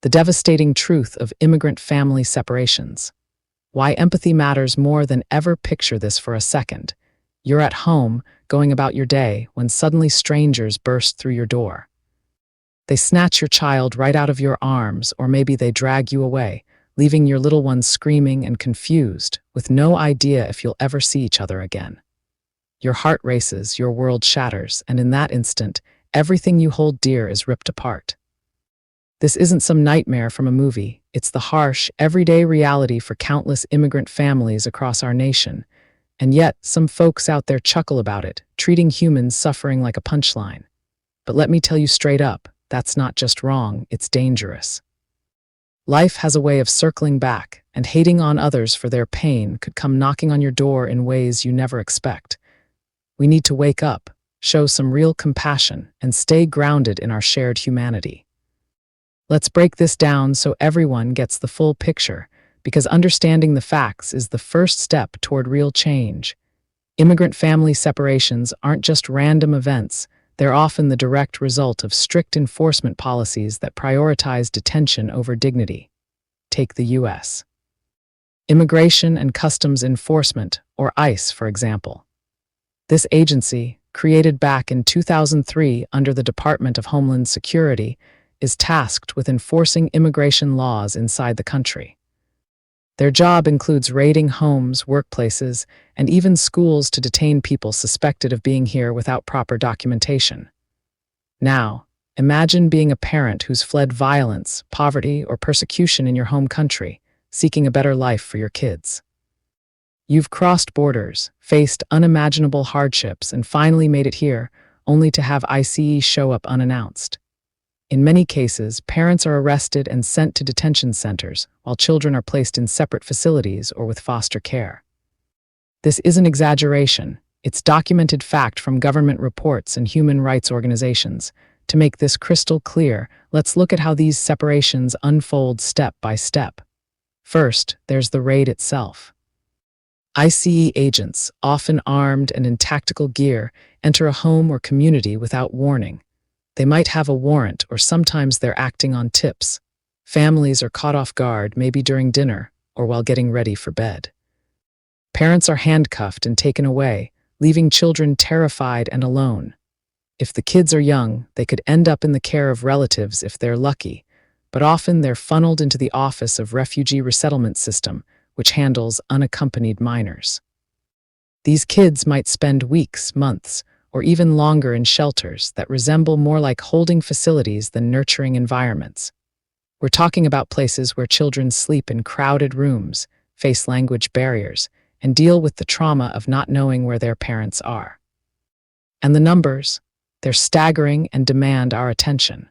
The devastating truth of immigrant family separations. Why empathy matters more than ever. Picture this for a second. You're at home, going about your day, when suddenly strangers burst through your door. They snatch your child right out of your arms, or maybe they drag you away, leaving your little one screaming and confused, with no idea if you'll ever see each other again. Your heart races, your world shatters, and in that instant, everything you hold dear is ripped apart. This isn't some nightmare from a movie. It's the harsh, everyday reality for countless immigrant families across our nation. And yet, some folks out there chuckle about it, treating humans suffering like a punchline. But let me tell you straight up, that's not just wrong, it's dangerous. Life has a way of circling back, and hating on others for their pain could come knocking on your door in ways you never expect. We need to wake up, show some real compassion, and stay grounded in our shared humanity. Let's break this down so everyone gets the full picture, because understanding the facts is the first step toward real change. Immigrant family separations aren't just random events, they're often the direct result of strict enforcement policies that prioritize detention over dignity. Take the U.S. Immigration and Customs Enforcement, or ICE, for example. This agency, created back in 2003 under the Department of Homeland Security, is tasked with enforcing immigration laws inside the country. Their job includes raiding homes, workplaces, and even schools to detain people suspected of being here without proper documentation. Now, imagine being a parent who's fled violence, poverty, or persecution in your home country, seeking a better life for your kids. You've crossed borders, faced unimaginable hardships, and finally made it here, only to have ICE show up unannounced. In many cases, parents are arrested and sent to detention centers, while children are placed in separate facilities or with foster care. This isn't exaggeration, it's documented fact from government reports and human rights organizations. To make this crystal clear, let's look at how these separations unfold step by step. First, there's the raid itself. ICE agents, often armed and in tactical gear, enter a home or community without warning. They might have a warrant, or sometimes they're acting on tips. Families are caught off guard, maybe during dinner or while getting ready for bed. Parents are handcuffed and taken away, leaving children terrified and alone. If the kids are young, they could end up in the care of relatives if they're lucky, but often they're funneled into the Office of Refugee Resettlement System, which handles unaccompanied minors. These kids might spend weeks, months, or even longer in shelters that resemble more like holding facilities than nurturing environments. We're talking about places where children sleep in crowded rooms, face language barriers, and deal with the trauma of not knowing where their parents are. And the numbers, they're staggering and demand our attention.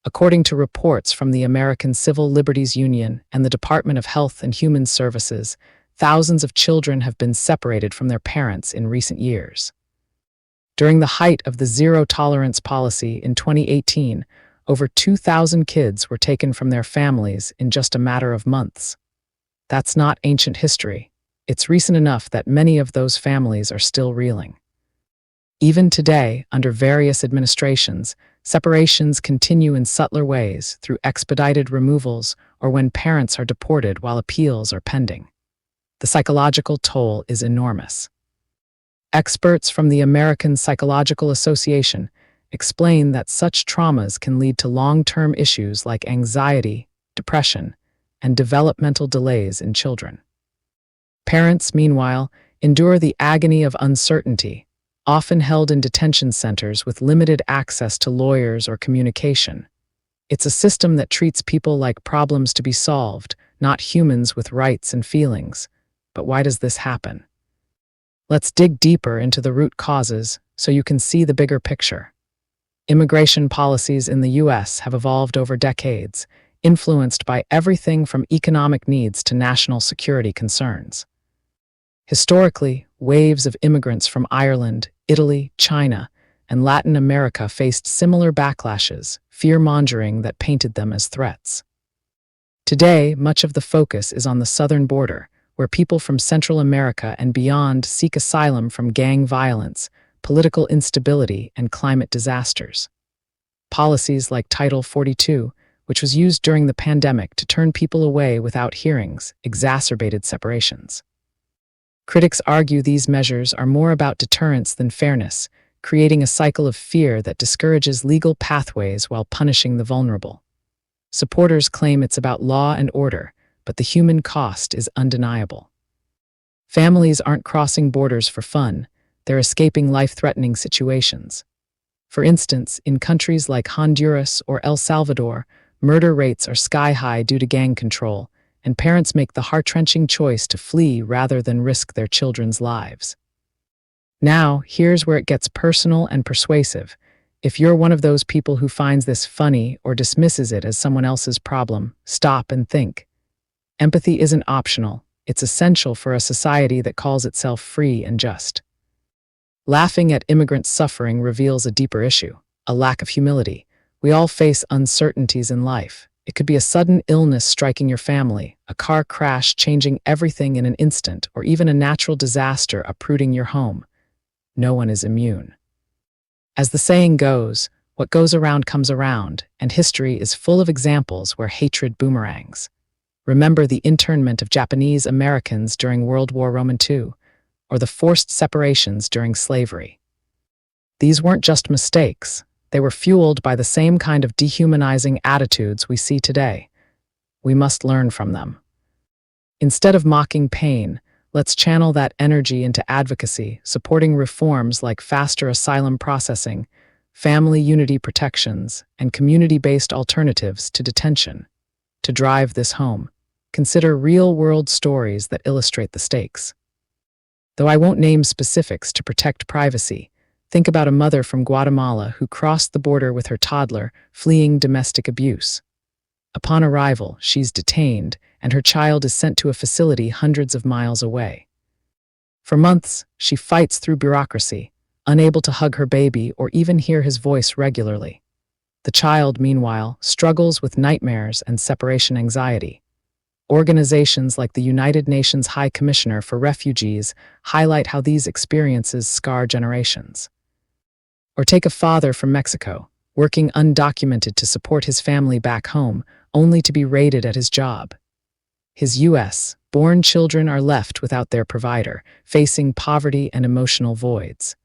According to reports from the American Civil Liberties Union and the Department of Health and Human Services, thousands of children have been separated from their parents in recent years. During the height of the zero-tolerance policy in 2018, over 2,000 kids were taken from their families in just a matter of months. That's not ancient history. It's recent enough that many of those families are still reeling. Even today, under various administrations, separations continue in subtler ways through expedited removals or when parents are deported while appeals are pending. The psychological toll is enormous. Experts from the American Psychological Association explain that such traumas can lead to long-term issues like anxiety, depression, and developmental delays in children. Parents, meanwhile, endure the agony of uncertainty, often held in detention centers with limited access to lawyers or communication. It's a system that treats people like problems to be solved, not humans with rights and feelings. But why does this happen? Let's dig deeper into the root causes so you can see the bigger picture. Immigration policies in the U.S. have evolved over decades, influenced by everything from economic needs to national security concerns. Historically, waves of immigrants from Ireland, Italy, China, and Latin America faced similar backlashes, fear-mongering that painted them as threats. Today, much of the focus is on the southern border, where people from Central America and beyond seek asylum from gang violence, political instability, and climate disasters. Policies like Title 42, which was used during the pandemic to turn people away without hearings, exacerbated separations. Critics argue these measures are more about deterrence than fairness, creating a cycle of fear that discourages legal pathways while punishing the vulnerable. Supporters claim it's about law and order, but the human cost is undeniable. Families aren't crossing borders for fun, they're escaping life-threatening situations. For instance, in countries like Honduras or El Salvador, murder rates are sky-high due to gang control, and parents make the heart-wrenching choice to flee rather than risk their children's lives. Now, here's where it gets personal and persuasive. If you're one of those people who finds this funny or dismisses it as someone else's problem, stop and think. Empathy isn't optional, it's essential for a society that calls itself free and just. Laughing at immigrant suffering reveals a deeper issue, a lack of humility. We all face uncertainties in life. It could be a sudden illness striking your family, a car crash changing everything in an instant, or even a natural disaster uprooting your home. No one is immune. As the saying goes, what goes around comes around, and history is full of examples where hatred boomerangs. Remember the internment of Japanese Americans during World War II, or the forced separations during slavery. These weren't just mistakes, they were fueled by the same kind of dehumanizing attitudes we see today. We must learn from them. Instead of mocking pain, let's channel that energy into advocacy, supporting reforms like faster asylum processing, family unity protections, and community-based alternatives to detention. To drive this home, consider real-world stories that illustrate the stakes. Though I won't name specifics to protect privacy, think about a mother from Guatemala who crossed the border with her toddler, fleeing domestic abuse. Upon arrival, she's detained, and her child is sent to a facility hundreds of miles away. For months, she fights through bureaucracy, unable to hug her baby or even hear his voice regularly. The child, meanwhile, struggles with nightmares and separation anxiety. Organizations like the United Nations High Commissioner for Refugees highlight how these experiences scar generations. Or take a father from Mexico, working undocumented to support his family back home, only to be raided at his job. His U.S.-born children are left without their provider, facing poverty and emotional voids.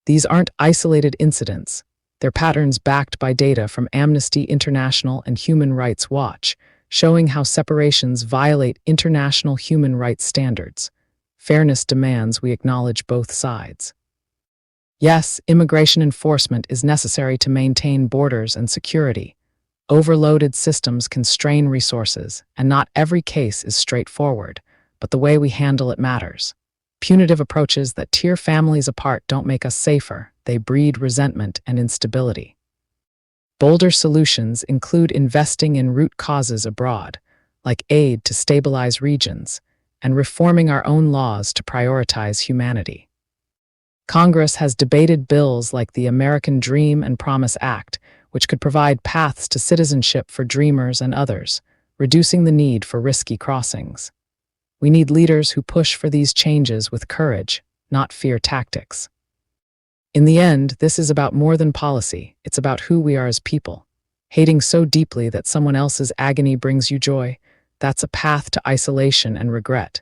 These aren't isolated incidents. They're patterns backed by data from Amnesty International and Human Rights Watch, showing how separations violate international human rights standards. Fairness demands we acknowledge both sides. Yes, immigration enforcement is necessary to maintain borders and security. Overloaded systems constrain resources, and not every case is straightforward, but the way we handle it matters. Punitive approaches that tear families apart don't make us safer, they breed resentment and instability. Bolder solutions include investing in root causes abroad, like aid to stabilize regions, and reforming our own laws to prioritize humanity. Congress has debated bills like the American Dream and Promise Act, which could provide paths to citizenship for dreamers and others, reducing the need for risky crossings. We need leaders who push for these changes with courage, not fear tactics. In the end, this is about more than policy, it's about who we are as people. Hating so deeply that someone else's agony brings you joy, that's a path to isolation and regret.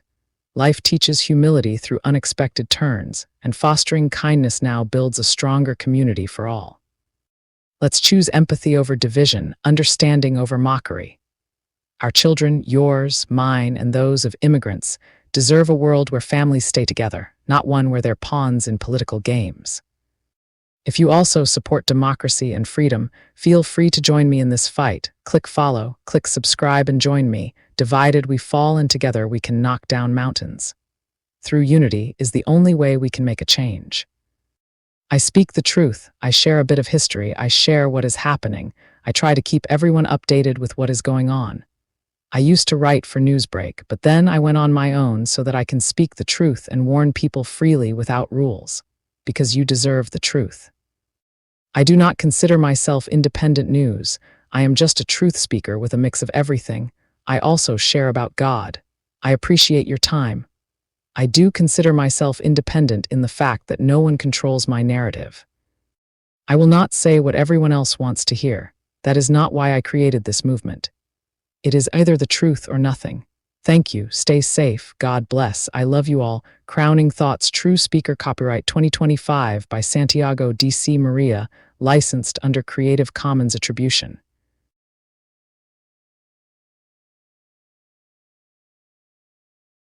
Life teaches humility through unexpected turns, and fostering kindness now builds a stronger community for all. Let's choose empathy over division, understanding over mockery. Our children, yours, mine, and those of immigrants, deserve a world where families stay together, not one where they're pawns in political games. If you also support democracy and freedom, feel free to join me in this fight. Click follow, click subscribe, and join me. Divided we fall, and together we can knock down mountains. Through unity is the only way we can make a change. I speak the truth, I share a bit of history, I share what is happening, I try to keep everyone updated with what is going on. I used to write for Newsbreak, but then I went on my own so that I can speak the truth and warn people freely without rules. Because you deserve the truth. I do not consider myself independent news. I am just a truth speaker with a mix of everything. I also share about God. I appreciate your time. I do consider myself independent in the fact that no one controls my narrative. I will not say what everyone else wants to hear. That is not why I created this movement. It is either the truth or nothing. Thank you. Stay safe. God bless. I love you all. Crowning Thoughts, True Speaker, copyright 2025 by Santiago D.C. Maria, licensed under Creative Commons Attribution.